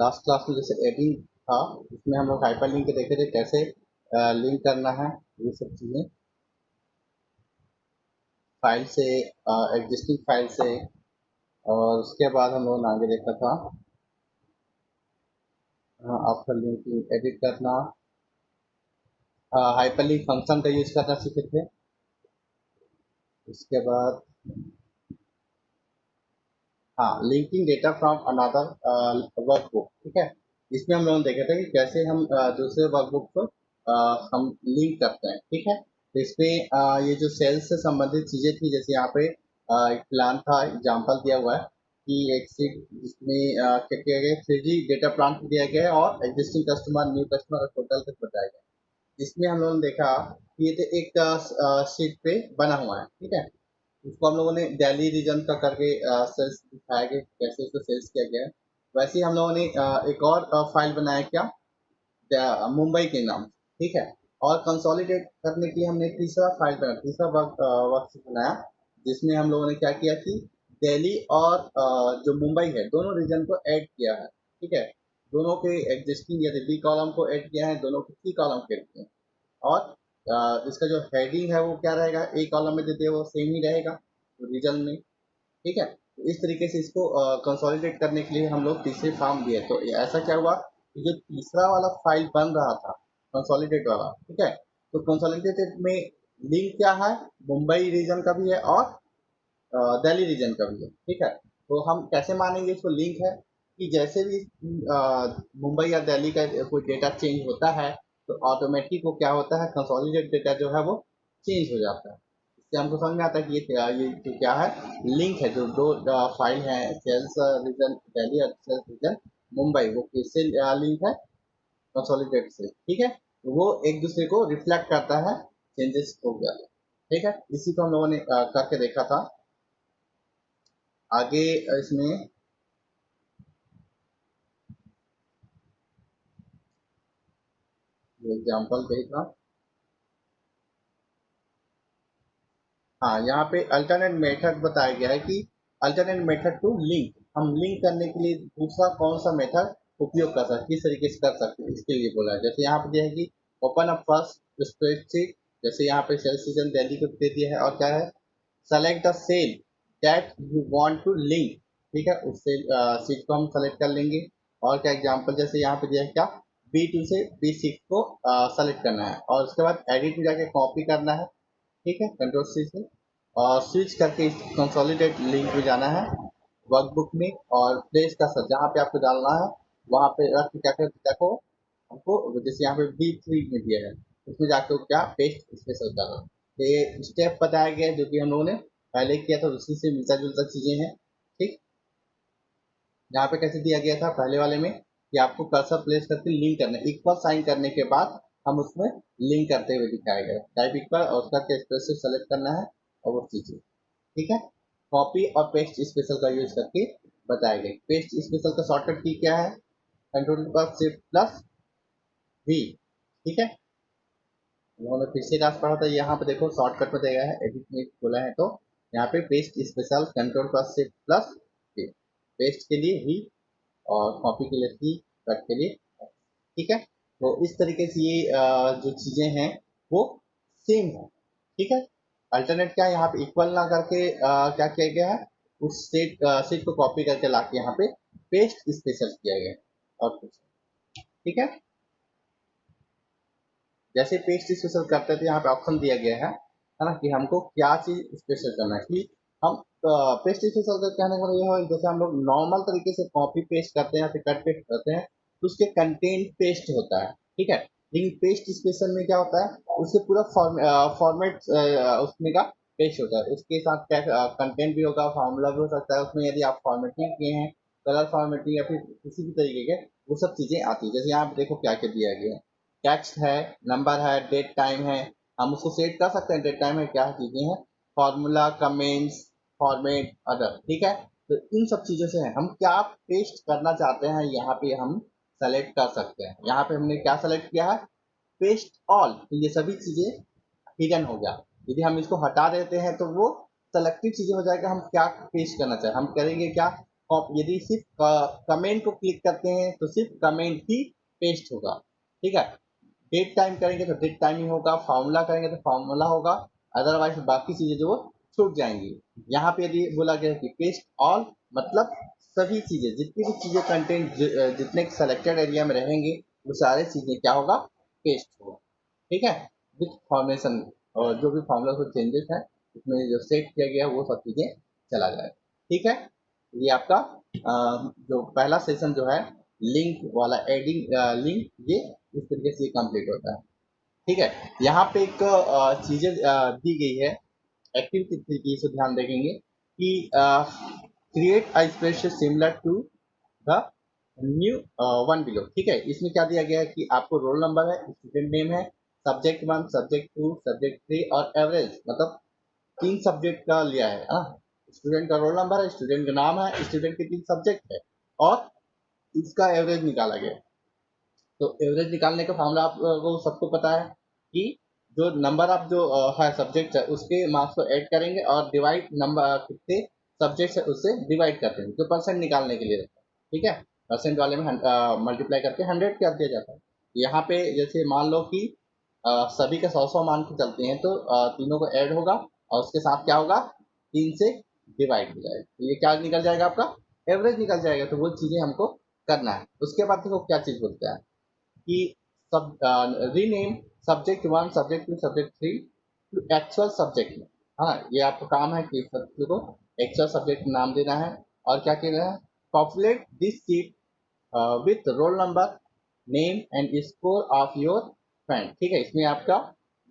Last class में जैसे adding था, इसमें हम लोग हाइपर लिंक देखे थे कैसे लिंक करना है, ये सब चीज़ें फाइल से, एग्जिस्टिंग फाइल से। और उसके बाद हम लोगों ने आगे देखा था आफ्टर लिंकिंग एडिट करना, हाइपरलिंक फंक्शन का यूज करना सीखे थे। उसके बाद हाँ, linking data from another workbook, ठीक है। इसमें हम लोगों ने देखा था कि कैसे हम दूसरे वर्कबुक को हम लिंक करते हैं, ठीक है। तो इसमें ये जो सेल्स से संबंधित चीजें थी, जैसे यहाँ पे एक प्लान था, एग्जांपल दिया हुआ है कि एक सीट जिसमें क्या किया गया, 3G डेटा प्लान दिया गया है और एग्जिस्टिंग कस्टमर, न्यू कस्टमर और टोटल तक बताया गया। इसमें हम लोगों ने देखा कि ये तो एक शीट पे बना हुआ है, ठीक है। उसको हम लोगों ने दिल्ली रीजन का करके सेल्स दिखाया कि कैसे उसको सेल्स किया गया है। वैसे ही हम लोगों ने एक और फाइल बनाया, क्या, मुंबई के नाम, ठीक है। और कंसोलिडेट करने के लिए हमने तीसरा फाइल बनाया, तीसरा वर्कशीट बनाया, जिसमें हम लोगों ने क्या किया कि दिल्ली और जो मुंबई है दोनों रीजन को ऐड किया है, ठीक है। दोनों के एग्जिस्टिंग या बी कॉलम को ऐड किया है, दोनों के सी कॉलम को ऐड किया है। और इसका जो हेडिंग है वो क्या रहेगा, ए कॉलम में देते हैं वो सेम ही रहेगा रीजन में, ठीक है। तो इस तरीके से इसको कंसोलिडेट करने के लिए हम लोग तीसरे फॉर्म दिए। तो ऐसा क्या हुआ कि जो तीसरा वाला फाइल बन रहा था कंसोलिडेट वाला, ठीक है, तो कंसोलिडेटेड में लिंक क्या है, मुंबई रीजन का भी है और दिल्ली रीजन का भी है, ठीक है। तो हम कैसे मानेंगे इसको लिंक है कि जैसे भी मुंबई या दिल्ली का कोई डेटा चेंज होता है तो ऑटोमेटिक वो क्या होता है, कंसोलिडेट डेटा जो है वो चेंज हो जाता है। इससे हमको समझ में आता है कि ये जो क्या है, लिंक है। जो दो फाइल है, सेल्स रीजन दिल्ली और सेल्स रीजन मुंबई, वो किससे लिंक है, कंसोलिडेट से, ठीक है। तो वो एक दूसरे को रिफ्लेक्ट करता है, चेंजेस हो गया, ठीक है। इसी को हम लोगों ने करके देखा था। आगे इसमें एग्जाम्पल देखना। हाँ, यहाँ पे अल्टरनेट मेथड बताया गया है कि अल्टरनेट मेथड टू लिंक, हम लिंक करने के लिए दूसरा कौन सा मेथड उपयोग कर सकते, किस तरीके से कर सकते हैं, इसके लिए बोला है। जैसे यहाँ पे दिया है कि ओपन अ फर्स्ट स्प्रेडशीट, जैसे यहाँ पे सेल सीजन दिल्ली को दे दिया है, और क्या है, select the cell that you want to link, ठीक है। उससे सीट को हम सेलेक्ट कर लेंगे। और क्या एग्जांपल, जैसे यहाँ पे दिया है क्या, B2 से B6 को सेलेक्ट करना है, और उसके बाद एडिट में जाके कॉपी करना है, ठीक है, कंट्रोल सी से, और स्विच करके कंसोलिडेट लिंक में जाना है वर्कबुक में, और प्लेस का सर जहाँ पे आपको डालना है वहाँ पे रख के क्या कर देखो, हमको जैसे यहाँ पे B3 में दिया है उसमें जाके वो क्या पेस्ट स्पेशल करना। तो ये स्टेप बताया गया है जो कि हम लोगों ने पहले किया था, उसी से मिलता जुलता चीजें हैं, ठीक। यहाँ पे कैसे दिया गया था पहले वाले में कि आपको कर्सर प्लेस करके लिंक करना है, इक्वल साइन करने के बाद हम उसमें लिंक करते हुए दिखाया गया, टाइप इक्वल और उसका स्पेसिफिक सेलेक्ट करना है और वो चीजें, ठीक है। कॉपी और पेस्ट स्पेशल का यूज करके बताया गया। पेस्ट स्पेशल का शॉर्टकट की क्या है, कंट्रोल पर शिफ्ट प्लस वी, ठीक है। उन्होंने फिर से क्लास पढ़ा था, यहाँ पे देखो शॉर्टकट में दिया है, एडिट में खोला है तो यहाँ पे पेस्ट स्पेशल कंट्रोल पर शिफ्ट प्लस वी, पेस्ट के लिए वी और कॉपी के लिए सी, कट के लिए, ठीक है। तो इस तरीके से ये जो चीजें हैं वो सेम है, ठीक है। अल्टरनेट क्या है, यहाँ पे इक्वल ना करके क्या किया गया है, उस सेट को कॉपी करके ला के यहाँ पे पेस्ट स्पेशल किया गया है और कुछ, ठीक है। जैसे पेस्ट स्पेशल करते थे यहाँ पे ऑप्शन दिया गया है ना, कि हमको क्या चीज स्पेशल करना है, कि हम पेस्ट स्पेशल का कहने का मतलब यह है जैसे हम लोग नॉर्मल तरीके से कॉपी पेस्ट करते हैं या फिर कट पेस्ट करते हैं तो उसके कंटेंट पेस्ट होता है, ठीक है। लेकिन पेस्ट स्पेशल में क्या होता है, उसके पूरा फॉर्मेट उसमें का पेस्ट होता है, उसके साथ क्या कंटेंट भी होगा, फार्मूला भी हो सकता है उसमें, यदि आप फॉर्मेटिंग किए हैं, कलर फॉर्मेटिंग या फिर किसी भी तरीके के, वो सब चीजें आती है। जैसे यहाँ पे देखो क्या क्या दिया गया है, टेक्स्ट है, नंबर है, डेट टाइम है, हम उसको सेट कर सकते हैं, डेट टाइम है, क्या चीजें हैं, फॉर्मूला, कमेंट्स, फॉर्मेट, अदर, ठीक है। तो इन सब चीजों से है हम क्या पेस्ट करना चाहते हैं, यहाँ पे हम सेलेक्ट कर सकते हैं। यहाँ पे हमने क्या सेलेक्ट किया है, पेस्ट ऑल, तो ये सभी चीजें हिडन हो गया। यदि हम इसको हटा देते हैं तो वो सेलेक्टिव चीजें हो जाएगा, हम क्या पेस्ट करना चाहें, हम करेंगे क्या, यदि सिर्फ कमेंट को क्लिक करते हैं तो सिर्फ कमेंट ही पेस्ट होगा, ठीक है। डेट टाइम करेंगे तो डेट टाइम ही होगा, फार्मूला करेंगे तो फार्मूला होगा, अदरवाइज बाकी चीजें जो छूट जाएंगी। यहाँ पे यदि बोला गया कि पेस्ट ऑल, मतलब सभी चीजें, जितनी भी चीजें कंटेंट जितने सेलेक्टेड एरिया में रहेंगे वो सारे चीजें क्या होगा, पेस्ट होगा, ठीक है। विथ फॉर्मेशन, और जो भी फॉर्मूला को चेंजेस है उसमें जो सेट किया गया वो सब चीजें चला जाए, ठीक है। ये आपका जो पहला सेशन जो है लिंक वाला, एडिंग लिंक, ये इस तरीके से कंप्लीट होता है, ठीक है। यहाँ पे एक चीजें दी गई है एक्टिविटी की, इसे ध्यान देखेंगे कि create a spreadsheet similar to the new one below, ठीक है। इसमें क्या दिया गया है कि आपको रोल नंबर है, स्टूडेंट नेम है, सब्जेक्ट 1, सब्जेक्ट 2, सब्जेक्ट 3 और एवरेज, मतलब 3 सब्जेक्ट का लिया है। स्टूडेंट का रोल नंबर है, स्टूडेंट का नाम है, स्टूडेंट के 3 सब्जेक्ट है और इसका एवरेज निकाला गया। तो एवरेज निकालने का फॉर्मूला आपको सबको पता है कि जो नंबर आप जो है सब्जेक्ट है उसके मार्क्स को ऐड करेंगे और डिवाइड नंबर कितने सब्जेक्ट है उससे डिवाइड करते हैं, जो परसेंट निकालने के लिए रहता है, ठीक है। परसेंट वाले में मल्टीप्लाई करके 100 कर दिया जाता है। यहाँ पे जैसे मान लो कि सभी का 100 मान के चलते हैं तो तीनों को ऐड होगा और उसके साथ क्या होगा, 3 से डिवाइड हो जाएगा, तो ये क्या निकल जाएगा, आपका एवरेज निकल जाएगा। तो वो चीजें हमको करना है। उसके बाद देखो क्या चीज बोलता है कि सब rename subject 1, subject 2, subject 3 to actual subject में। हाँ, ये आपका काम है कि सब्जेक्ट को एक्चुअल सब्जेक्ट नाम देना है। और क्या कहना है, populate this seat with roll number, name and score of your friend, ठीक है। इसमें आपका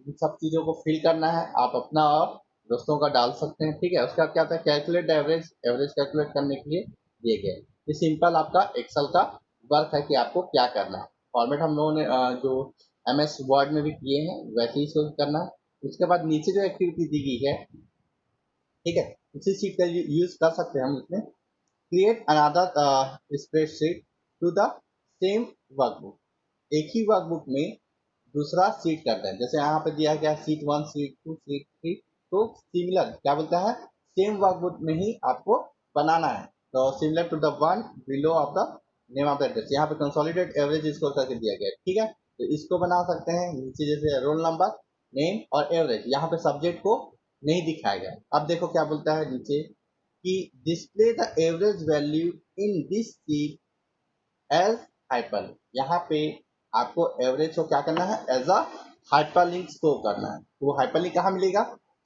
इन सब चीजों को फिल करना है, आप अपना और दोस्तों का डाल सकते हैं, ठीक है। उसका क्या था, कैलकुलेट एवरेज, एवरेज कैलकुलेट करने के लिए दिए गए। ये सिंपल आपका एक्सेल का वर्क है कि आपको क्या करना है। फॉर्मेट हम लोगों ने जो MS वर्ड में भी किए हैं वैसे ही इसको करना है। उसके बाद नीचे जो एक्टिविटी दी गई है, ठीक है, उसी सीट का यूज कर सकते हैं हम इसमें। Create another spreadsheet to the same workbook, एक ही वर्कबुक में दूसरा सीट करते हैं। जैसे यहाँ पे दिया गया सीट 1, सीट 2, सीट 3, तो सिमिलर क्या बोलता है, सेम वर्कबुक में ही आपको बनाना है। तो similar to the one below of the name of the address, यहाँ पे कंसोलिडेट एवरेज स्कोर करके दिया गया है, ठीक है। तो इसको बना सकते हैं नीचे, जैसे रोल नंबर, नेम और एवरेज, यहाँ पे सब्जेक्ट को नहीं दिखाया गया। अब देखो क्या बोलता है नीचे कि display the average value in this sheet as hyperlink, यहाँ पे आपको एवरेज को क्या करना है, एज अ हाइपरलिंक शो करना है। तो वो हाइपरलिंक कहाँ मिलेगा,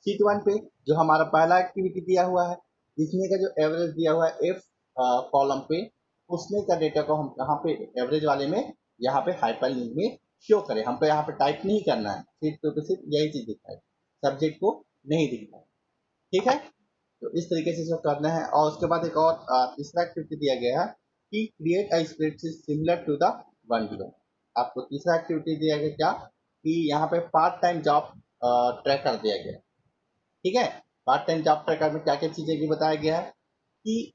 शीट 1 पे, जो हमारा पहला एक्टिविटी दिया हुआ है। इसमें का जो एवरेज दिया हुआ है F कॉलम पे, उसमें का डेटा को हम यहाँ पे एवरेज वाले में, यहाँ पे हाइपरलिंक में शो करें। हमको यहाँ पे टाइप नहीं करना है, शीट 2 पे सिर्फ यही चीज दिखता है, सब्जेक्ट को नहीं दिखता है, ठीक है। तो इस तरीके से इसको करना है। और उसके बाद एक और तीसरा एक्टिविटी दिया गया है कि create a spreadsheet similar to the one below. आपको तीसरा एक्टिविटी दिया गया क्या, कि यहाँ पे पार्ट टाइम जॉब ट्रैकर दिया गया, ठीक है। पार्ट टाइम जॉब ट्रैकर में क्या क्या चीजें की बताया गया है कि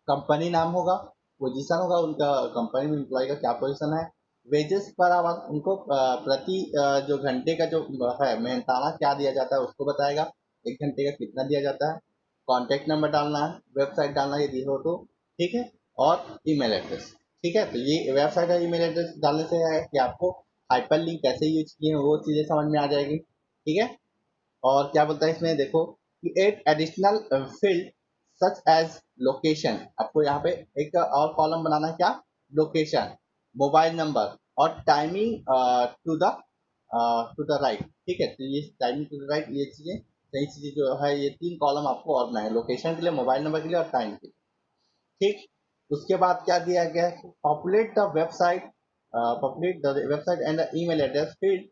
कंपनी नाम होगा, पोजीशन होगा उनका, कंपनी में एम्प्लॉय का क्या पोजीशन है, वेजेस पर आवर, उनको प्रति जो घंटे का जो है मेहनताना क्या दिया जाता है उसको बताएगा, 1 घंटे का कितना दिया जाता है। कॉन्टेक्ट नंबर डालना है, वेबसाइट डालना है यदि हो तो, ठीक है। और ईमेल एड्रेस, ठीक है। तो ये वेबसाइट और ईमेल एड्रेस डालने से है कि आपको हाइपर लिंक कैसे यूज किए हैं वो चीजें समझ में आ जाएगी, ठीक है। और क्या बोलता है इसमें देखो कि add additional field such as location, आपको यहाँ पे एक और कॉलम बनाना है, क्या, लोकेशन, मोबाइल नंबर और टाइमिंग टू द राइट, ठीक है। तो ये टाइमिंग टू द राइट, ये चीजें सही चीजें जो है, ये 3 कॉलम आपको और बनाए, लोकेशन के लिए, मोबाइल नंबर के लिए और टाइम के लिए, ठीक। उसके बाद क्या दिया गया है, populate the website and the email address field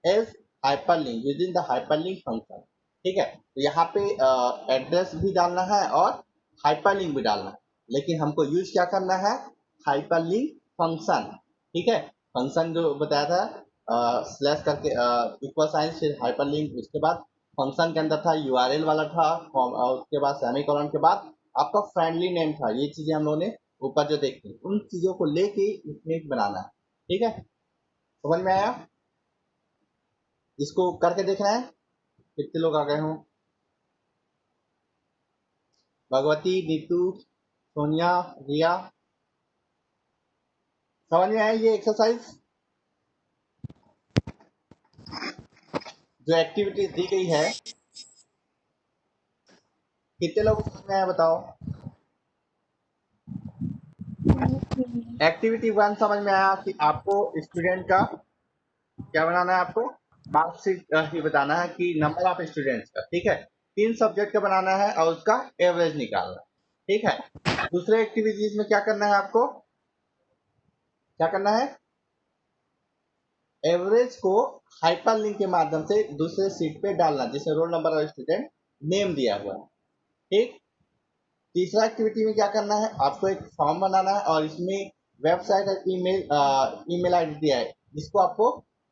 as hyperlink within the hyperlink function, ठीक है। तो यहाँ पे एड्रेस भी डालना है और हाइपरलिंक भी डालना है, लेकिन हमको यूज क्या करना है, हाइपरलिंक फंक्शन, ठीक है। फंक्शन जो बताया था स्लैश करके इक्वल साइन फिर हाइपरलिंक, उसके बाद फंक्शन के अंदर था URL वाला था, और उसके बाद सेमीकोलन के बाद आपका फ्रेंडली नेम था। ये चीजें हम लोगों ने ऊपर जो देखी उन चीजों को लेके इसमें एक बनाना है, ठीक है। समझ में आया, इसको करके देखना है कितने लोग आ गए हों। भगवती, नीतू, सोनिया, रिया, समझ में आया ये एक्सरसाइज? जो एक्टिविटीज दी गई है, कितने लोगों को समझ में आया बताओ? एक्टिविटी 1 समझ में आया कि आपको स्टूडेंट का क्या बनाना है, आपको मार्कशीट ही बताना है कि नंबर ऑफ स्टूडेंट्स का, ठीक है। 3 सब्जेक्ट का बनाना है और उसका एवरेज निकालना है, ठीक है। दूसरे एक्टिविटीज में क्या करना है आपको, क्या करना है, एवरेज को हाइपरलिंक के माध्यम से दूसरे सीट पे डालना जिसमें रोल नंबर और स्टूडेंट नेम दिया हुआ है, ठीक। तीसरा एक्टिविटी में क्या करना है, आपको एक फॉर्म बनाना है और इसमें वेबसाइट और ईमेल आईडी दिया है जिसको आपको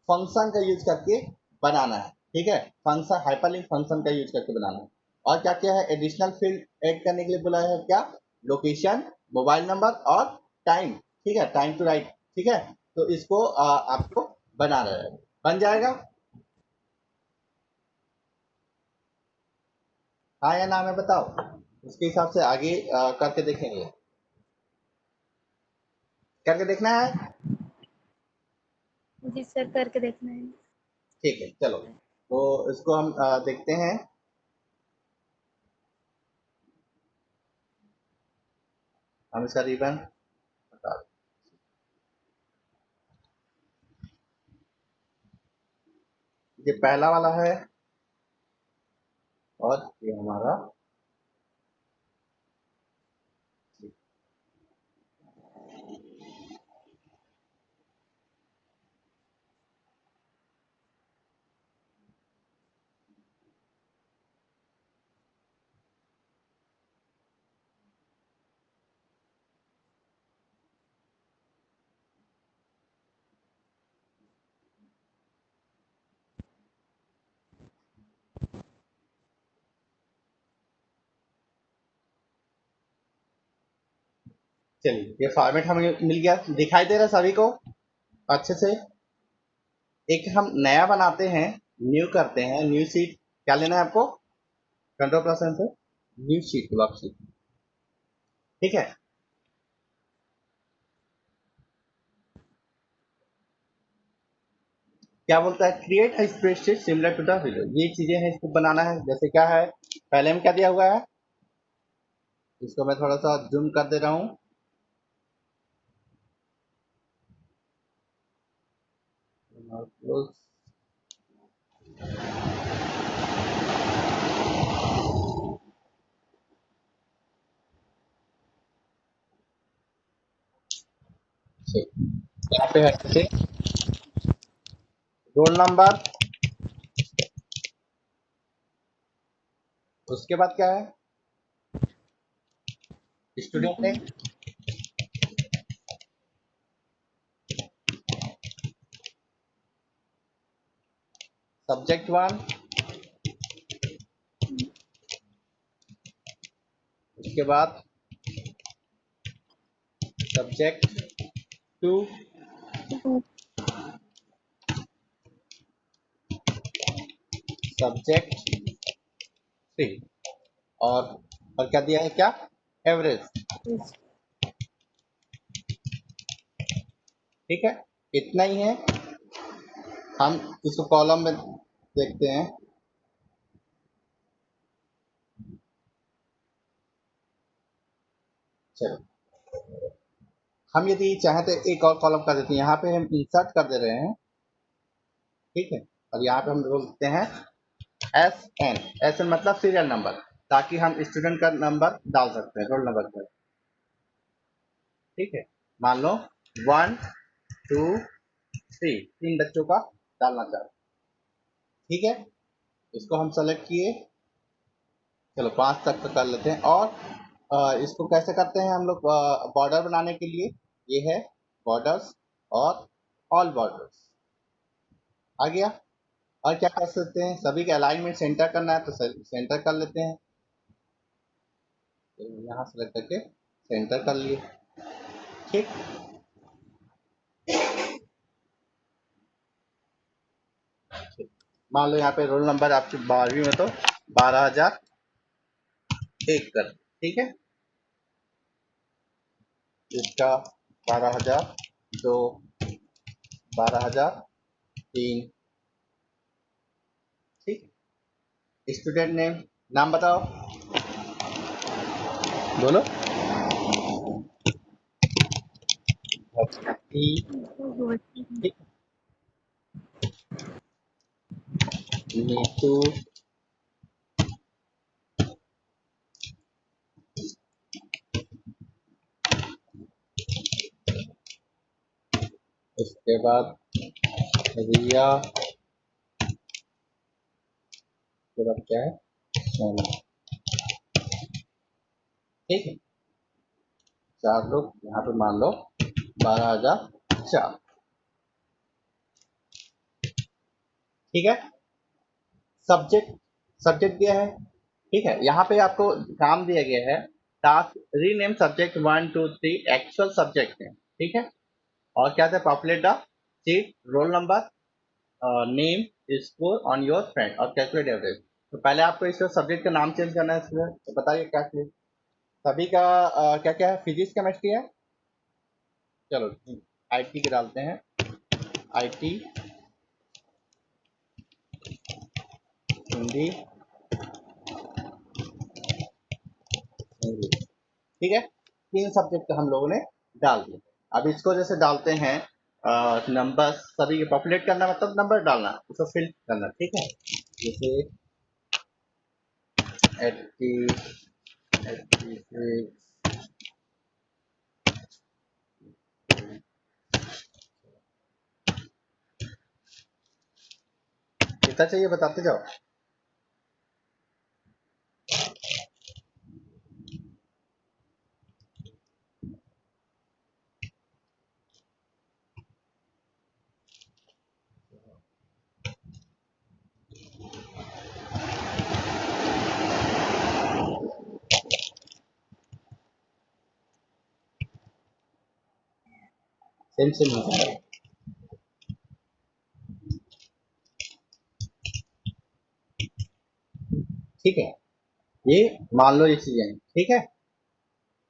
फंक्शन का यूज करके बनाना है, ठीक है। फंक्शन, हाइपरलिंक फंक्शन का यूज करके बनाना है। और क्या क्या है, एडिशनल फील्ड ऐड करने के लिए बोला है, क्या, लोकेशन, मोबाइल नंबर और टाइम, ठीक है, टाइम टू राइट, ठीक है। तो इसको आपको बनाना है, बन जाएगा। हाँ या ना में बताओ, उसके हिसाब से आगे करके देखेंगे, करके देखना है। जी सर, करके देखना है। ठीक है, चलो तो इसको हम देखते हैं। हम इसका रिबन बता दें। ये पहला वाला है और ये हमारा, चलिए ये फॉर्मेट हमें मिल गया, दिखाई दे रहा है सभी को अच्छे से। एक हम नया बनाते हैं, न्यू करते हैं, न्यू शीट। क्या लेना है आपको, कंट्रोल प्लस एन से न्यू शीट, वर्कशीट, ठीक है। क्या बोलता है, create a spreadsheet similar to the video, ये चीजें हैं, इसको बनाना है। जैसे क्या है, पहले में क्या दिया हुआ है, इसको मैं थोड़ा सा जूम कर दे रहा हूँ। यहाँ पे है जैसे रोल नंबर, उसके बाद क्या है, स्टूडेंट नेम, सब्जेक्ट 1, उसके बाद सब्जेक्ट 2, सब्जेक्ट 3, और क्या दिया है, क्या, एवरेज, ठीक है। इतना ही है। हम इसको कॉलम में देखते हैं। चलो, हम यदि चाहें तो एक और कॉलम कर देते हैं, यहाँ पे हम इंसर्ट कर दे रहे हैं, ठीक है। और यहाँ पे हम बोल देते हैं एस एन, एस एन मतलब सीरियल नंबर, ताकि हम स्टूडेंट का नंबर डाल सकते हैं, रोल नंबर पर, ठीक है। मान लो 1 2 3, 3 बच्चों का डालना चाहते हैं, ठीक है। इसको हम सेलेक्ट किए, चलो 5 तक का कर लेते हैं। और इसको कैसे करते हैं हम लोग, बॉर्डर बनाने के लिए ये है बॉर्डर्स और ऑल बॉर्डर्स, आ गया। और क्या कर सकते हैं, सभी के अलाइनमेंट सेंटर करना है तो सेंटर कर लेते हैं, तो यहाँ सेलेक्ट करके सेंटर कर लिए, ठीक। मान लो यहाँ पे रोल नंबर आपकी 12वीं में तो 12,001 कर, ठीक है। इसका 12,002, 12,003। ठीक। स्टूडेंट नेम, नाम बताओ, बोलो। ठीक। नीतू, उसके बाद रिया, उसके बाद क्या है, सोना। ठीक है, 4 लोग यहाँ पे मान लो 12,004। ठीक है। सब्जेक्ट, सब्जेक्ट दिया है। ठीक है, यहाँ पे आपको काम दिया गया है, task rename subject 1 2 3 actual subject है। ठीक है, और क्या था, populate the seat, roll number, name, score on your friend और कैलकुलेट एवरेज। तो पहले आपको इस सब्जेक्ट का नाम चेंज करना है इसमें, तो बताइए क्या चीज। सभी का क्या क्या है, फिजिक्स केमिस्ट्री है। चलो आईटी के डालते हैं, आईटी, हिंदी, इंग्लिश। ठीक है, 3 सब्जेक्ट हम लोगों ने डाल दिए। अब इसको जैसे डालते हैं, नंबर सभी के पॉपुलेट करना मतलब नंबर डालना, उसको फिल करना। ठीक है, जैसे 80, 86, कितना चाहिए बताते जाओ। सेम सेम हो जाएगा। ठीक है, ये मान लो ये चीजें, ठीक है,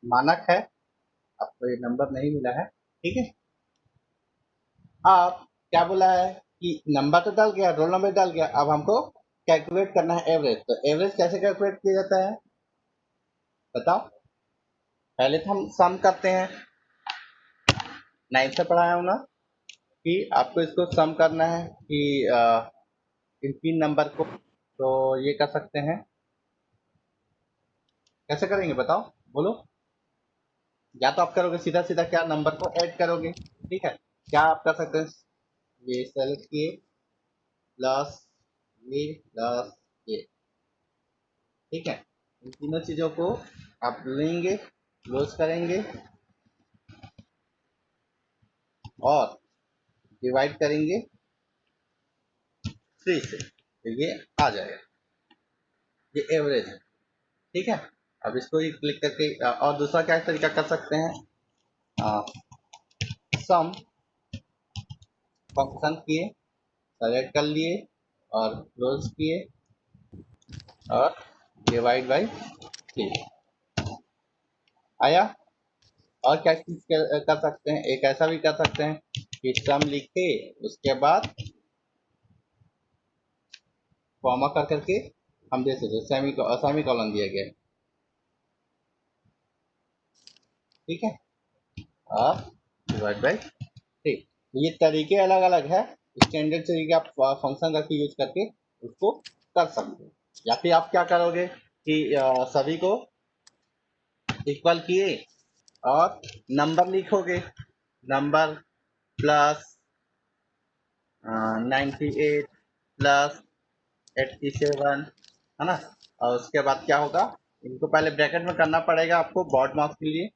मानक है, आपको ये नंबर नहीं मिला है। ठीक है, आप क्या बोला है कि नंबर तो डाल गया, रोल नंबर डाल गया, अब हमको कैलकुलेट करना है एवरेज। तो एवरेज कैसे कैलकुलेट किया जाता है बताओ। पहले तो हम सम करते हैं, 9 से पढ़ाया हूँ ना, कि आपको इसको सम करना है कि इन 3 नंबर को। तो ये कर सकते हैं, कैसे करेंगे बताओ, बोलो। या तो आप करोगे सीधा सीधा, क्या नंबर को ऐड करोगे। ठीक है, क्या आप कर सकते हैं, ये सेलेक्ट किए, प्लस ये, प्लस ये। ठीक है, इन तीनों चीजों को आप लेंगे, क्लोज करेंगे और डिवाइड करेंगे 3 से, तो ये आ जाएगा, ये एवरेज है। ठीक है, अब इसको ही क्लिक करके और दूसरा क्या तरीका कर सकते हैं, सम फंक्शन किए, सेलेक्ट कर लिए और क्लोज किए और डिवाइड बाई 3 आया। और क्या चीज कर सकते हैं, एक ऐसा भी कर सकते हैं कि सम लिखे, उसके बाद कॉमा कर करके हम दे सकते, सेमी कॉलन दिया गया है। ठीक है, और डिवाइड बाई 3। ये तरीके अलग अलग है, स्टैंडर्ड तरीके आप फंक्शन करके यूज करके उसको कर सकते हो। या फिर आप क्या करोगे कि सभी को इक्वल किए और नंबर लिखोगे, नंबर प्लस 98 प्लस 87, है ना। और उसके बाद क्या होगा, इनको पहले ब्रैकेट में करना पड़ेगा आपको बॉड मार्क्स के लिए,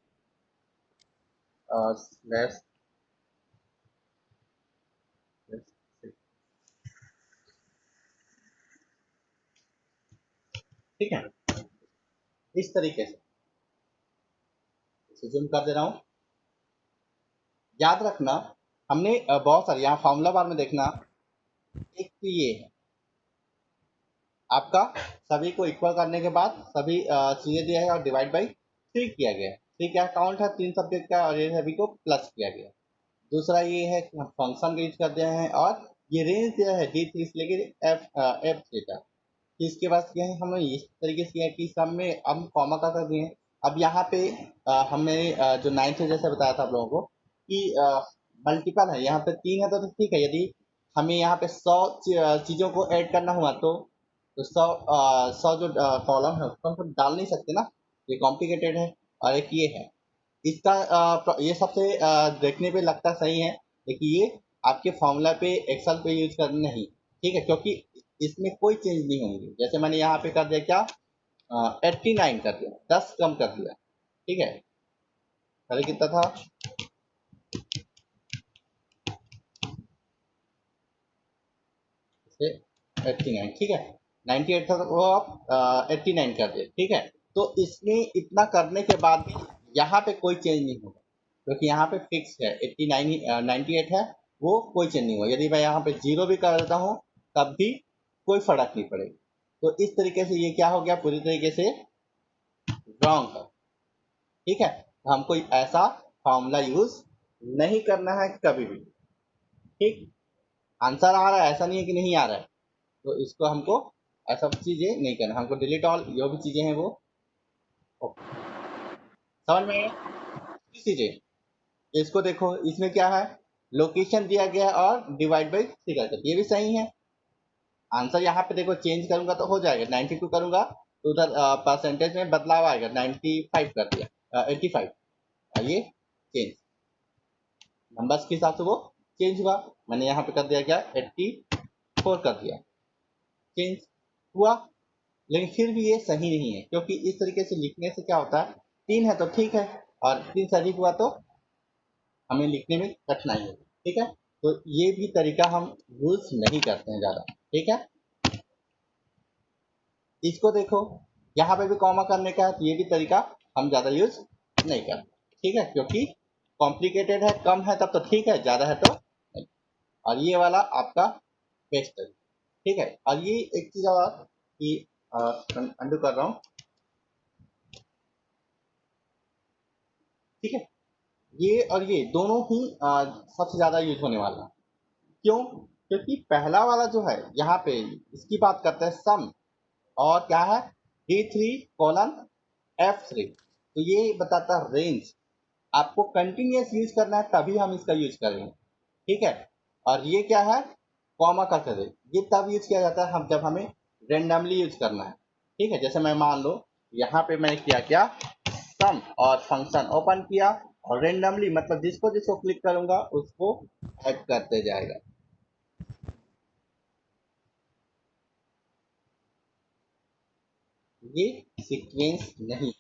और स्लैश, ठीक है, इस तरीके से जूम कर दे रहा हूँ। याद रखना, हमने बहुत सारे यहाँ फॉर्मूला बार में देखना, एक तो ये है आपका, सभी को इक्वल करने के बाद सभी चीजें दिया है और डिवाइड बाई 3 किया गया है। ठीक है, काउंट है 3 सब्जेक्ट का और ये सभी को प्लस किया गया। दूसरा ये है कि हम फंक्शन का यूज करते हैं और ये रेंज दिया है D3 से लेकर F3 तक। इसके बाद क्या है, हमने इस तरीके से किया कि सब में हम कॉमा का कर दिए हैं। अब यहाँ पे हमने जो 9th में जैसे बताया था आप लोगों को कि मल्टीपल है, यहाँ पे 3 है तो ठीक है। यदि हमें यहाँ पे 100 चीज़ों को ऐड करना हुआ तो 100 जो कॉलम है उसको हम डाल नहीं सकते ना, ये कॉम्प्लिकेटेड है। और एक ये है, इसका ये सबसे देखने पे लगता सही है, लेकिन ये आपके फॉर्मूला पे एक्सेल पे यूज करना नहीं, ठीक है, क्योंकि इसमें कोई चेंज नहीं होंगी। जैसे मैंने यहाँ पे कर दिया क्या, 89 कर दिया, 10 कम कर दिया, ठीक है। पहले कितना था, से 89, ठीक है। 98 था तो वो आप 89 कर दिए, ठीक है। तो इसमें इतना करने के बाद भी यहाँ पे कोई चेंज नहीं होगा, क्योंकि यहाँ पे फिक्स है 89 ही 98 है, वो कोई चेंज नहीं हुआ। यदि मैं यहाँ पे जीरो भी कर देता हूँ तब भी कोई फर्क नहीं पड़ेगा। तो इस तरीके से ये क्या हो गया, पूरी तरीके से रॉन्ग है, ठीक है। तो हमको ऐसा फॉर्मूला यूज नहीं करना है कभी भी, ठीक। आंसर आ रहा है, ऐसा नहीं है कि नहीं आ रहा है, तो इसको हमको ऐसा चीजें नहीं करना, हमको डिलीट ऑल जो भी चीजें हैं वो समझ में चीजें। इसको देखो, इसमें क्या है, लोकेशन दिया गया है और डिवाइड बाई थ्री करके, ये भी सही है। आंसर यहाँ पे देखो चेंज करूंगा तो हो जाएगा, 92 करूंगा तो उधर परसेंटेज में बदलाव आएगा, 95 कर दिया, 85, ये चेंज नंबर्स के हिसाब से वो चेंज हुआ। मैंने यहाँ पे कर दिया क्या, 84 कर दिया, चेंज हुआ। लेकिन फिर भी ये सही नहीं है, क्योंकि इस तरीके से लिखने से क्या होता है, 3 है तो ठीक है, और 3 से अधिक हुआ तो हमें लिखने में कठिनाई होगी, ठीक है। तो ये भी तरीका हम यूज नहीं करते हैं ज़्यादा, ठीक है। इसको देखो, यहाँ पे भी कॉमा करने का है तो ये भी तरीका हम ज़्यादा यूज नहीं करते, ठीक है, क्योंकि कॉम्प्लिकेटेड है, कम है तब तो ठीक है, ज़्यादा है तो नहीं। और ये वाला आपका बेस्ट है, ठीक है। और ये एक चीज़ और कि अंडू कर रहा हूँ, ठीक है। ये और ये दोनों ही सबसे ज़्यादा यूज होने वाला है। क्यों, क्योंकि पहला वाला जो है यहाँ पे इसकी बात करते हैं सम, और क्या है, D3:F3, तो ये बताता है रेंज। आपको कंटिन्यूस यूज करना है तभी हम इसका यूज करेंगे, ठीक है। और ये क्या है, कॉमा का करें, ये तब यूज किया जाता है हम जब हमें रेंडमली यूज करना है, ठीक है। जैसे मैं मान लो यहाँ पे मैंने किया क्या, सम और फंक्शन ओपन किया और रेंडमली मतलब जिसको जिसको क्लिक करूंगा उसको ऐड करते जाएगा। ये सीक्वेंस नहीं,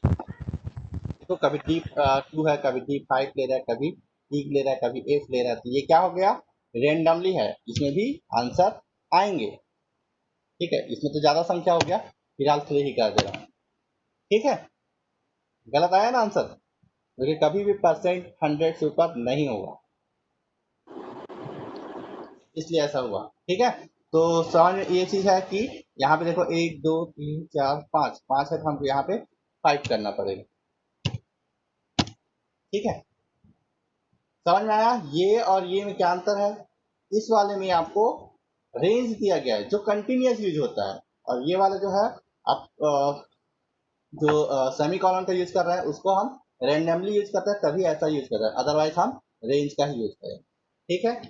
तो कभी D2 है, कभी D5 ले रहा है, कभी E ले रहा है, कभी F ले रहा है, तो ये क्या हो गया, रेंडमली है, इसमें भी आंसर आएंगे, ठीक है। इसमें तो ज्यादा संख्या हो गया, फिलहाल 3 ही कर दे रहा हूँ, ठीक है। गलत आया ना आंसर, क्योंकि कभी भी परसेंट 100 से ऊपर नहीं होगा, इसलिए ऐसा हुआ, ठीक है। तो समझ में ये चीज है कि यहाँ पे देखो 1 2 3 4 5, 5 है तो हमको यहाँ पे 5 करना पड़ेगा, ठीक है। समझ में आया, ये और ये में क्या अंतर है, इस वाले में आपको रेंज दिया गया है जो कंटिन्यूस यूज होता है, और ये वाला जो है आप जो सेमी कॉलन का यूज कर रहे हैं उसको हम रेंडमली यूज करते हैं, तभी ऐसा यूज करते हैं, अदरवाइज हम रेंज का ही यूज करें, ठीक है।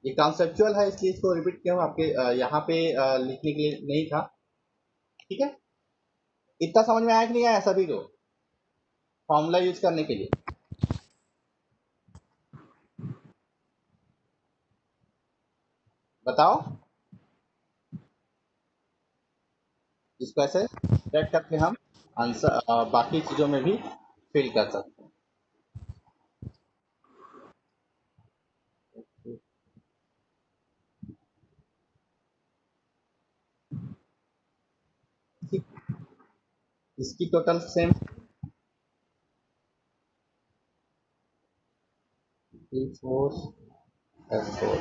ये कॉन्सेप्चुअल है, इसलिए इसको रिपीट किया हूँ, आपके यहाँ पे लिखने के लिए नहीं था, ठीक है। इतना समझ में आया कि नहीं आया सभी को, फॉर्मूला यूज करने के लिए बताओ। इसको ऐसे सेट करके हम आंसर बाकी चीजों में भी फिल कर सकते हैं। ठीक, इसकी टोटल सेम D4 F4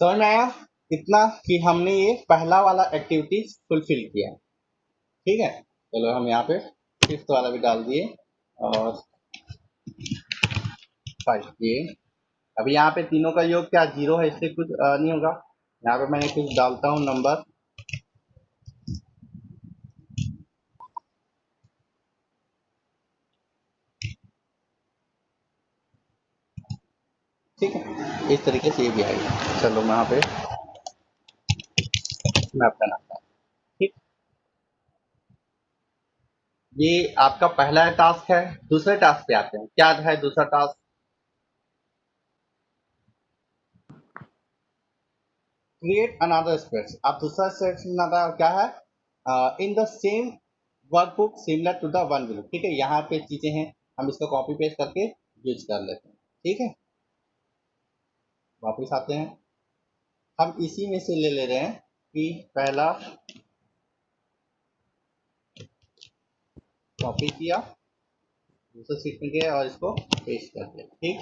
समझ में आया इतना कि हमने ये पहला वाला एक्टिविटी फुलफिल किया। ठीक है, चलो हम यहाँ पे फिफ्थ वाला भी डाल दिए और 5 किए। अभी यहाँ पे तीनों का योग क्या 0 है, इससे कुछ नहीं होगा। यहाँ पे मैंने कुछ डालता हूँ नंबर। ठीक है, इस तरीके से ये भी आएगा। चलो मैं यहाँ पे मैप बनाता हूँ। ठीक, ये आपका पहला टास्क है। दूसरे टास्क पे आते हैं, क्या है दूसरा टास्क? Create another spreads. आप दूसरा स्प्रेड्स बनाता है, क्या है? In the same workbook similar to the one below. ठीक है, यहाँ पे चीजें हैं, हम इसको कॉपी पेस्ट करके यूज कर लेते हैं। ठीक है, वापस आते हैं, हम इसी में से ले ले रहे हैं कि पहला कॉपी किया, दूसरे सीट में गया और इसको पेस्ट कर दिया। ठीक,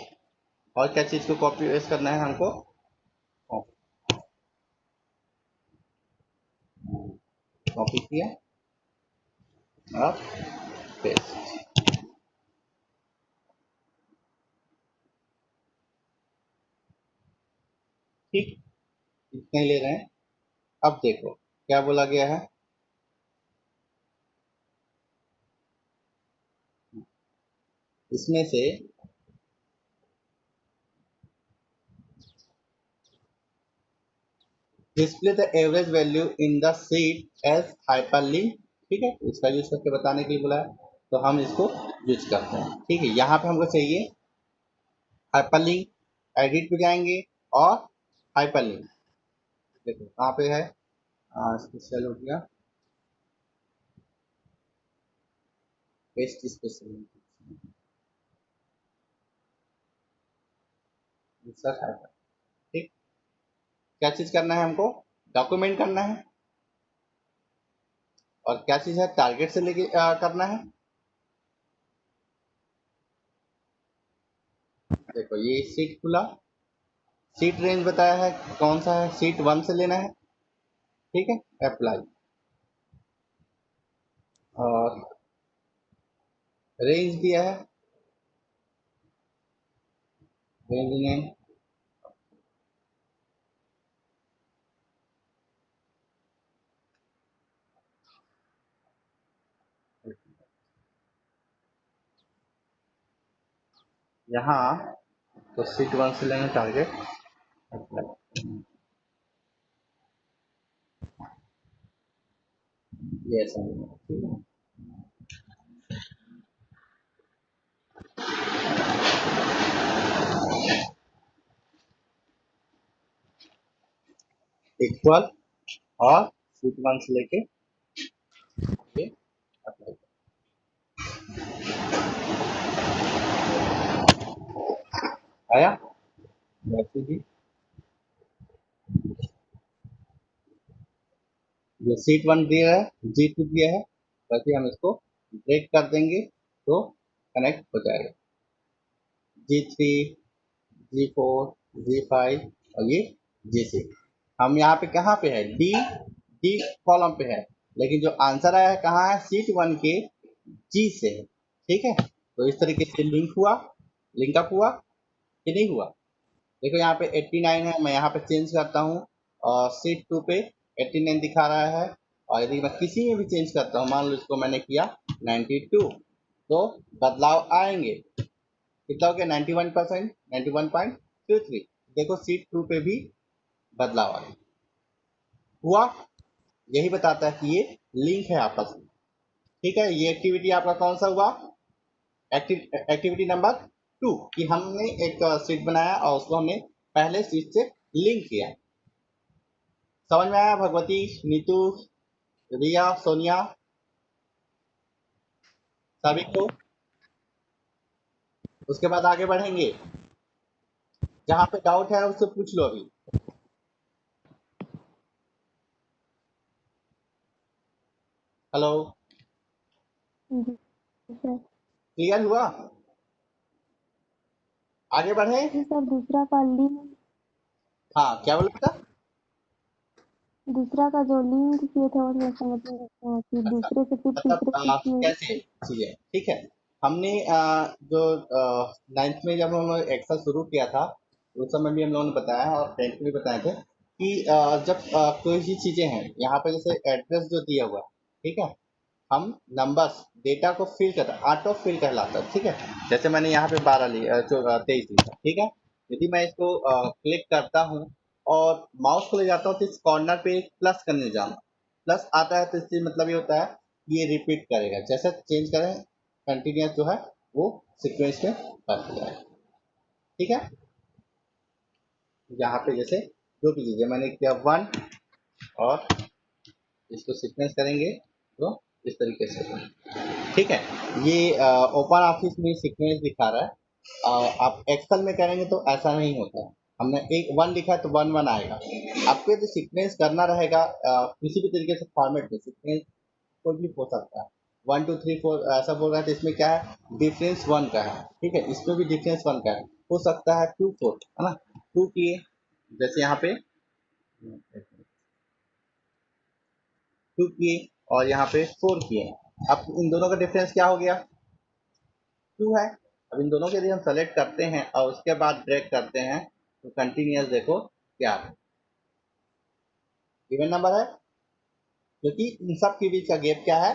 और क्या चीज को कॉपी पेस्ट करना है हमको? कॉपी किया और पेस्ट। ठीक, इतना ही ले रहे हैं। अब देखो क्या बोला गया है, इसमें से display the average value in the sheet as hyperlink. ठीक है, इसका यूज करके बताने के लिए बोला है, तो हम इसको यूज करते हैं। ठीक है, यहाँ पे हमको चाहिए हाइपरलिंक। एडिट पे जाएंगे और हाइपरलिंक, देखो कहाँ पे है, स्पेशल हो गया, पेस्ट स्पेशल, दूसरा हाइपर। ठीक, क्या चीज करना है हमको? डॉक्यूमेंट करना है। और क्या चीज है, टारगेट से लेके करना है। देखो ये सीट खुला, सीट रेंज बताया है कौन सा है, सीट 1 से लेना है। ठीक है, अप्लाई, और रेंज दिया है, रेंज नेम, यहाँ तो सीट 1 से लेना टारगेट, अप्लाई, ये ऐसा लेना। ठीक है, इक्वल, और सीट 1 से लेके ये अप्लाई, आया वैसे भी। जो सीट 1 दिया है, G2 दिया है, वैसे हम इसको ब्रेक कर देंगे तो कनेक्ट हो जाएगा। G3, G4, G5 और ये G6। हम यहाँ पे कहाँ पे है, डी डी कॉलम पे है, लेकिन जो आंसर आया है कहाँ है, सीट 1 के जी से है। ठीक है, तो इस तरीके से लिंक हुआ, लिंक अप हुआ कि नहीं हुआ? देखो यहाँ पे 89 है, मैं यहाँ पे चेंज करता हूँ और सीट 2 पे 89 दिखा रहा है। और यदि मैं किसी में भी चेंज करता हूँ, मान लो इसको मैंने किया 92, तो बदलाव आएंगे। कितना हो गया, 91%, 91.23। देखो सीट 2 पे भी बदलाव आ गया, हुआ। यही बताता है कि ये लिंक है आपस में। ठीक है, ये एक्टिविटी आपका कौन सा हुआ, एक्टिविटी नंबर 2, कि हमने एक सीट बनाया और उसको हमने पहले सीट से लिंक किया। समझ में आया भगवती, नीतू, रिया, सोनिया, सभी को? उसके बाद आगे बढ़ेंगे, जहाँ पे डाउट है उससे पूछ लो अभी। हेलो, जी सर। क्लियर हुआ? आगे बढ़े? जी सर, दूसरा का लिंक हाँ क्या बोला बेटा? दूसरा का जो लिंक किए थे वो मैं समझ नहीं रहा कि अच्छा, दूसरे से फिर मतलब तीसरे पे किए। कैसे चीजें, ठीक है। हमने जो 9th में जब हम लोग एक्सेल शुरू किया था, उस समय भी हम लोगों ने बताया और 10th में भी बताए थे कि जब कोई भी चीजें हैं यहाँ पे, जैसे एड्रेस जो दिया हुआ है, ठीक है, हम नंबर्स डेटा को फिल करते हैं, ऑटो फिल कहलाता है, ठीक है। जैसे मैंने यहाँ पे 12 लिया, 23 लिखा, ठीक है। यदि मैं इसको क्लिक करता हूँ और माउस को ले जाता हूँ तो इस कॉर्नर पे एक प्लस करने जाना, प्लस आता है तो इससे मतलब ये होता है कि ये रिपीट करेगा, जैसे चेंज करें कंटिन्यूस जो है वो सीक्वेंस में कर दिया है, ठीक है। यहाँ पे जैसे जो भी चीजें मैंने किया 1, और इसको सीक्वेंस करेंगे तो इस तरीके से, ठीक है। ये ओपन ऑफिस में सीक्वेंस दिखा रहा है। आप एक्सेल में करेंगे तो ऐसा नहीं होता है। हमने एक 1 लिखा है तो 1 1 आएगा। आपको यदि सीक्वेंस करना रहेगा किसी भी तरीके से फॉर्मेट में, सीक्वेंस कोई भी हो सकता है, 1 2 3 4 ऐसा बोल रहा है तो इसमें क्या है, डिफरेंस 1 का है, ठीक है। इसमें भी डिफरेंस 1 का है, हो सकता है 2 4, है ना। 2 किए, जैसे यहाँ पे 2 किए और यहाँ पे 4 किए। अब इन दोनों का डिफरेंस क्या हो गया, 2 है। अब इन दोनों के यदि हम सेलेक्ट करते हैं और उसके बाद ड्रैग करते हैं तो कंटिन्यूअस देखो क्या है, इवन नंबर है, क्योंकि इन सब के बीच का गैप क्या है,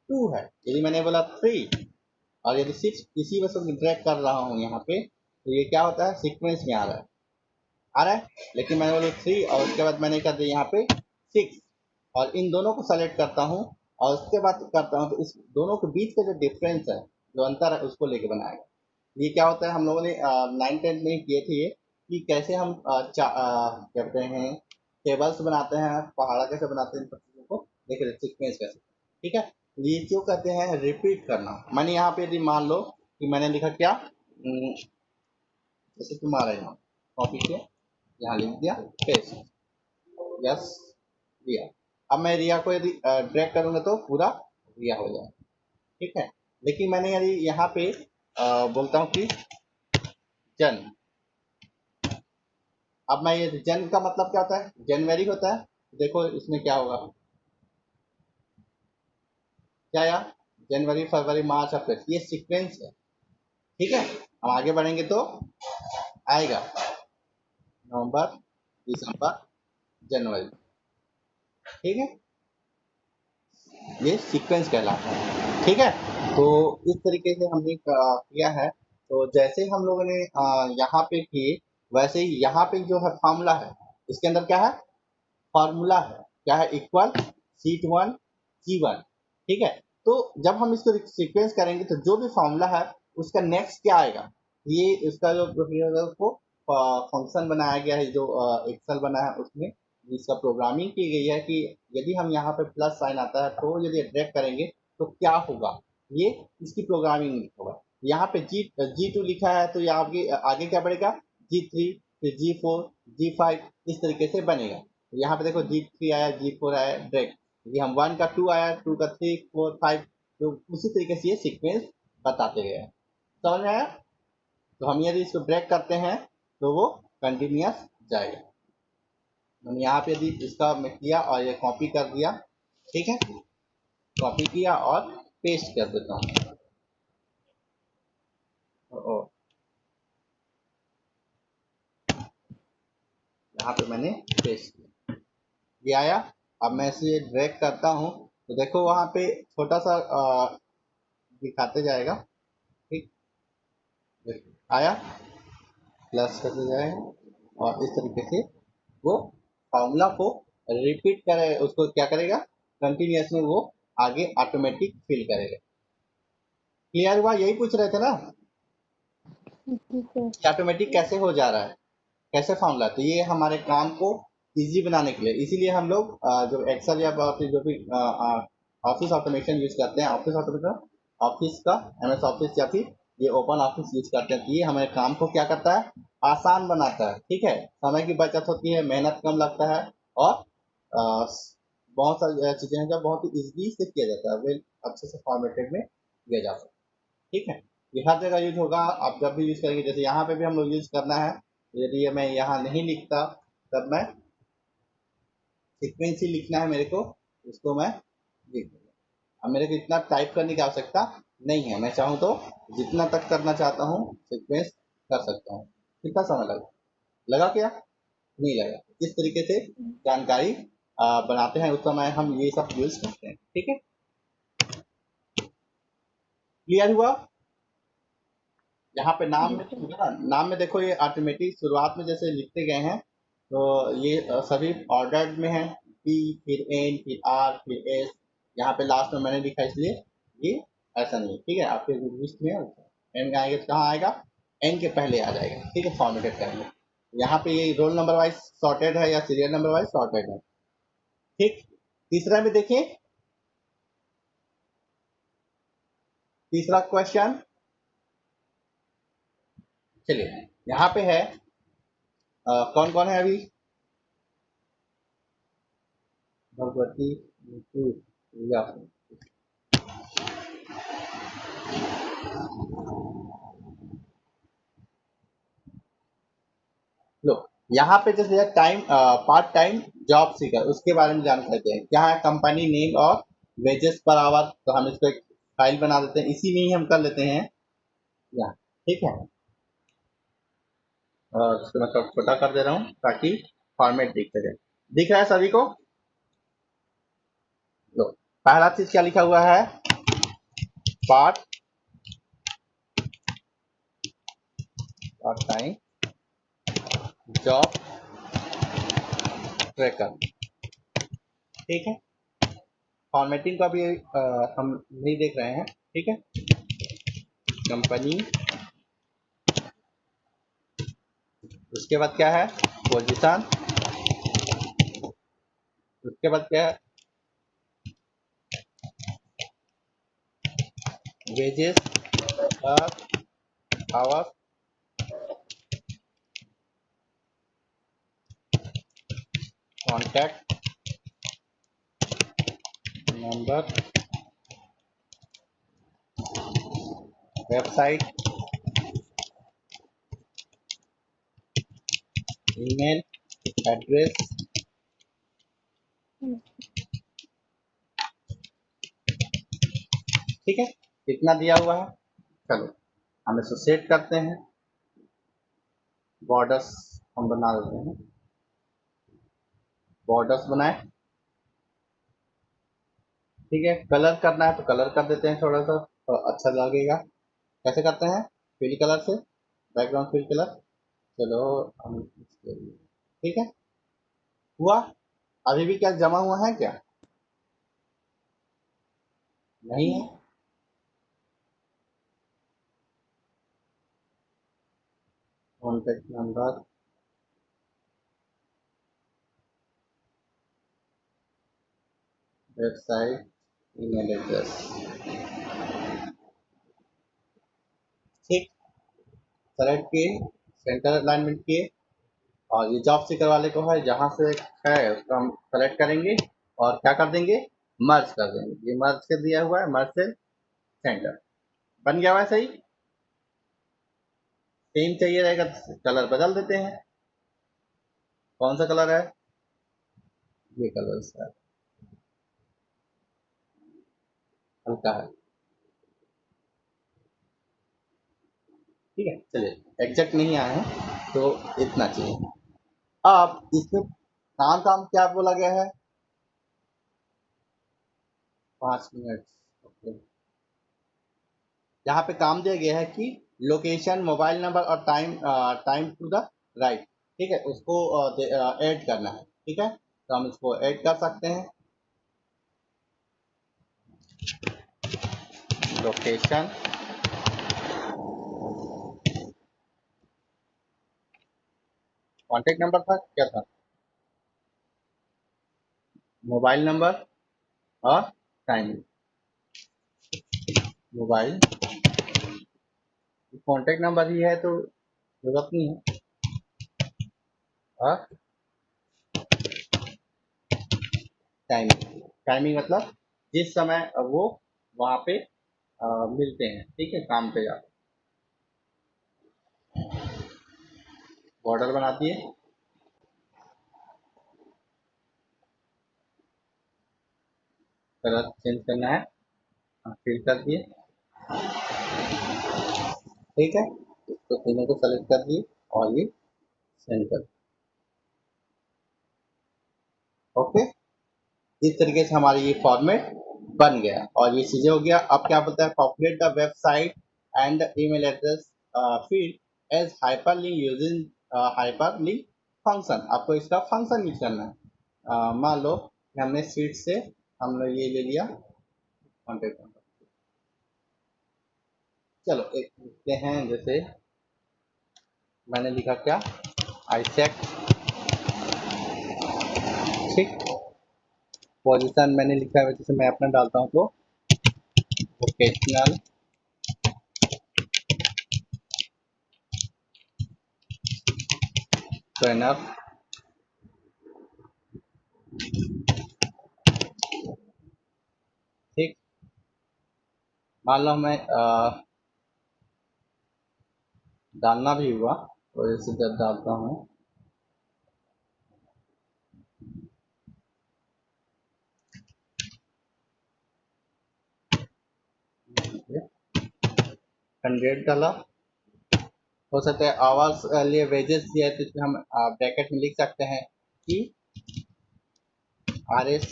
2 है। यदि मैंने बोला 3 और यदि 6 इसी वजह से ड्रैग कर रहा हूँ यहाँ पे, तो ये क्या होता है, सीक्वेंस में आ रहा है। लेकिन मैंने बोला 3 और उसके बाद मैंने कर दिया यहाँ पे 6, और इन दोनों को सेलेक्ट करता हूँ और उसके बाद करता हूँ तो इस दोनों के बीच का जो डिफरेंस है, जो अंतर है, उसको लेके बनाएगा। ये क्या होता है, हम लोगों ने 9 10 में किए थे ये, कि कैसे हम कहते हैं टेबल्स बनाते हैं, पहाड़ा कैसे बनाते हैं, इन सब चीज़ों को देख रहे, सीक्वेंस कैसे, ठीक है। ये क्यों कहते हैं रिपीट करना। मैंने यहाँ पे यदि मान लो कि मैंने लिखा क्या, जैसे तुम्हारा यहाँ कॉपी किया, यहाँ लिख दिया, पेस्ट, यस, रिया। अब मैं रिया को यदि ड्रैग करूंगा तो पूरा रिया हो जाए, ठीक है। लेकिन मैंने यदि यहाँ पे बोलता हूँ कि जन, अब मैं ये जन का मतलब क्या होता है, जनवरी होता है। देखो इसमें क्या होगा, क्या यार, जनवरी फरवरी मार्च अप्रैल, ये सीक्वेंस है, ठीक है। हम आगे बढ़ेंगे तो आएगा नवंबर दिसंबर जनवरी, ठीक है। ये सीक्वेंस कहलाता है, ठीक है। तो इस तरीके से हमने किया है। तो जैसे हम लोगों ने यहाँ पे किए, वैसे ही यहाँ पे जो है फॉर्मूला है, इसके अंदर क्या है, फॉर्मूला है, क्या है, इक्वल शीट 1 G1, ठीक है। तो जब हम इसको सीक्वेंस करेंगे तो जो भी फॉर्मूला है उसका नेक्स्ट क्या आएगा, ये इसका जो प्रोसीजर को फंक्शन बनाया गया है, जो एक्सेल बना है उसमें जिसका प्रोग्रामिंग की गई है कि यदि हम यहाँ पे प्लस साइन आता है तो यदि ड्रैग करेंगे तो क्या होगा, ये इसकी प्रोग्रामिंग होगा। यहाँ पे G2 लिखा है तो यहाँ आगे आगे क्या बढ़ेगा, G3, फिर G4, G5, इस तरीके से बनेगा। तो यहाँ पे देखो G3 आया, G4 आया, ड्रैग, यदि हम 1 का 2 आया, 2 का 3 4 5, तो उसी तरीके से ये सीक्वेंस बताते गए हैं। समझ में आया। तो हम यदि इसको ड्रैग करते हैं तो वो कंटिन्यूअस जाएगा। मैंने यहाँ पे यदि इसका मैं किया और ये कॉपी कर दिया, ठीक है, कॉपी किया और पेस्ट कर देता हूँ। यहाँ पे मैंने पेस्ट किया, ये आया। अब मैं इसे ड्रैग करता हूँ तो देखो वहाँ पे छोटा सा दिखाते जाएगा, ठीक, आया, प्लस करते जाएगा और इस तरीके से वो फॉर्मूला को रिपीट करे, उसको क्या करेगा, कंटिन्यूस में वो आगे ऑटोमेटिक फिल करेगा। क्लियर हुआ, यही पूछ रहे थे ना जी सर। कि ऑटोमेटिक कैसे हो जा रहा है, कैसे फॉर्मूला। तो ये हमारे काम को इजी बनाने के लिए, इसीलिए हम लोग जो एक्सेल या जो भी ऑफिस ऑटोमेशन यूज करते हैं, ऑफिस ऑटोमेशन, ऑफिस का एमएस ऑफिस या फिर ये ओपन ऑफिस यूज करते हैं। तो ये हमारे काम को क्या करता है, आसान बनाता है, ठीक है। समय की बचत होती है, मेहनत कम लगता है, और बहुत सारी चीजें हैं जो बहुत ही इजीली से किया जाता है, वेल अच्छे से फॉर्मेटेड में किया जा सकता है, ठीक है। ये हर जगह यूज होगा, आप जब भी यूज करेंगे, जैसे यहाँ पे भी हम लोग यूज करना है यदि ये मैं यहाँ नहीं लिखता तब मैं सीक्वेंस ही लिखना है मेरे को, उसको मैं लिख दूंगा। अब मेरे को इतना टाइप करने की आवश्यकता नहीं है, मैं चाहूँ तो जितना तक करना चाहता हूँ सीक्वेंस कर सकता हूँ। कितना समय लगा, लगा क्या, नहीं लगा। इस तरीके से जानकारी बनाते हैं, उस समय हम ये सब यूज करते हैं। ठीक है, क्लियर हुआ। यहाँ पे नाम जी में सर। देखो ना, नाम में देखो ये ऑटोमेटिक शुरुआत में जैसे लिखते गए हैं, तो ये सभी ऑर्डर्ड में है, पी फिर एन फिर आर फिर एस, यहाँ पे लास्ट में मैंने लिखा इसलिए ये ऐसा नहीं। ठीक है, आपके लिस्ट में एन में आएगा तो कहाँ आएगा, एन के पहले आ जाएगा। ठीक है, फॉर्मेटेड करके यहाँ पे ये रोल नंबर वाइज सॉर्टेड है या सीरियल नंबर वाइज सॉर्टेड है। ठीक, तीसरा में देखिए, तीसरा क्वेश्चन, चलिए यहाँ पे है कौन कौन है अभी, भगवती, नीतू, प्रिया। लो, यहाँ पे जैसे time part time job seeker उसके बारे में जानकारी देते हैं। क्या है, कंपनी नेम और वेजेस पर आवर, तो हम इसको एक फाइल बना देते हैं, इसी में ही हम कर लेते हैं यहाँ। ठीक है, और इसको मैं थोड़ा छोटा कर दे रहा हूँ ताकि फॉर्मेट दिख सके। दिख रहा है सभी को। लो, पहला चीज क्या लिखा हुआ है, part part time job tracker. ठीक है, फॉर्मेटिंग का भी हम नहीं देख रहे हैं। ठीक है, कंपनी, उसके बाद क्या है, पोजीशन, उसके बाद क्या है, wages per hour, contact number, website, email address. ठीक है, इतना दिया हुआ है। चलो हम इसको सेट करते हैं, बॉर्डर्स हम बना देते हैं, बॉर्डर्स बनाए। ठीक है, कलर करना है तो कलर कर देते हैं थोड़ा सा, तो अच्छा लगेगा। कैसे करते हैं, फिल कलर से, बैकग्राउंड फिल कलर। चलो हम ठीक है, हुआ। अभी भी क्या जमा हुआ है क्या, नहीं है। Contact number, website, email address. ठीक, सेलेक्ट किए, सेंटर अलाइनमेंट किए, और ये जॉब सीकर वाले को है जहाँ से है उसको हम सेलेक्ट करेंगे और क्या कर देंगे, मर्ज कर देंगे। ये मर्ज कर दिया हुआ है, मर्ज से सेंटर बन गया हुआ है। सही, सेम चाहिए रहेगा तो कलर बदल देते हैं। कौन सा कलर है, ये कलर इसका हल्का है। ठीक है, चलिए एग्जैक्ट नहीं आया है तो इतना चाहिए। अब इसमें काम काम क्या बोला गया है, 5 मिनट। ओके, यहाँ पे काम दिया गया है कि लोकेशन, मोबाइल नंबर और time, time to the right. ठीक है, उसको ऐड करना है। ठीक है, तो हम इसको ऐड कर सकते हैं, लोकेशन, कॉन्टेक्ट नंबर था क्या था, मोबाइल नंबर और टाइम। मोबाइल, कॉन्टेक्ट नंबर ही है तो जरूरत नहीं है, और टाइमिंग। टाइमिंग मतलब जिस समय वो वहाँ पे मिलते हैं। ठीक है, काम पे जाते बॉर्डर बना दिए, कलर चेंज करना है, फिल कर दिए, ठीक है। इसको तीनों को सेलेक्ट कर दिए और ये सेंड कर, ओके। इस तरीके से हमारी ये फॉर्मेट बन गया और ये चीजें हो गया। अब क्या बोलता है, populate the website and email address field as hyperlink using hyperlink function. आपको इसका फंक्शन यूज करना है। मान लो हमने शीट से हमने ये ले लिया कॉन्टेक्ट नंबर, चलो एक लिखते हैं, जैसे मैंने लिखा क्या, आईसेक, ठीक। पोजीशन मैंने लिखा है, जैसे मैं अपना डालता हूँ तो वोकेशनल ट्रेनर, ठीक। मान लो मैं डालना भी हुआ तो जैसे जब डालता हूँ, कैंडिडेट डाला, हो सकता है आवर्स लिए वेजेस दिया है तो इसमें हम ब्रैकेट में लिख सकते हैं कि आर एस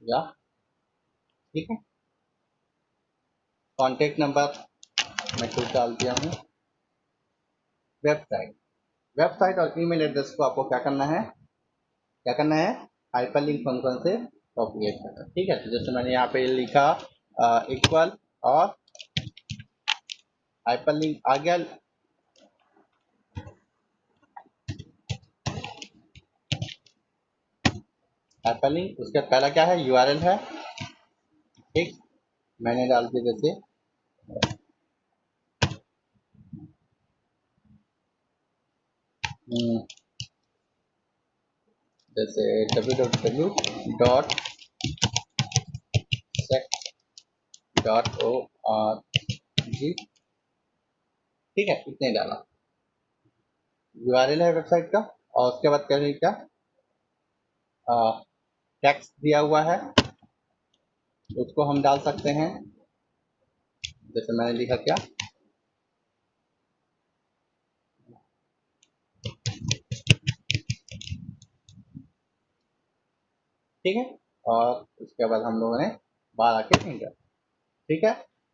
या, ठीक है। कॉन्टेक्ट नंबर मैं खुद डाल दिया हूँ। वेबसाइट, वेबसाइट और ईमेल एड्रेस को आपको क्या करना है, क्या करना है, हाइपरलिंक फंक्शन से कॉपीएट करना है, ठीक है। तो जैसे मैंने यहाँ पे लिखा इक्वल और हाइपरलिंक आ गया, हाइपरलिंक उसका पहला क्या है, यूआरएल है, ठीक। मैंने डाल दिया जैसे जैसे www.sec.org, ठीक है, इतने डाला, यूआरएल है वेबसाइट का। और उसके बाद करेंगे क्या, टेक्स्ट दिया हुआ है उसको हम डाल सकते हैं, जैसे मैंने लिखा क्या, ठीक है। और उसके बाद हम लोगों ने बाहर आके एंटर, ठीक है।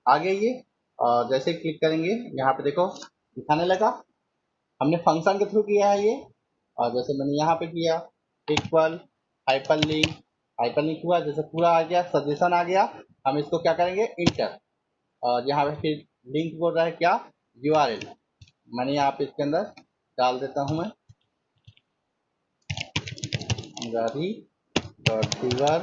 आगे ये और जैसे क्लिक करेंगे यहाँ पे देखो दिखाने लगा, हमने फंक्शन के थ्रू किया है ये। और जैसे मैंने यहाँ पे किया इक्वल हाइपरलिंक, हाइपरलिंक हुआ, जैसे पूरा आ गया, सजेशन आ गया, हम इसको क्या करेंगे, इंटर। और यहाँ पे फिर लिंक बोल रहा है क्या, यूआरएल, मैंने यहाँ पे इसके अंदर डाल देता हूँ मैं गाड़ी.fever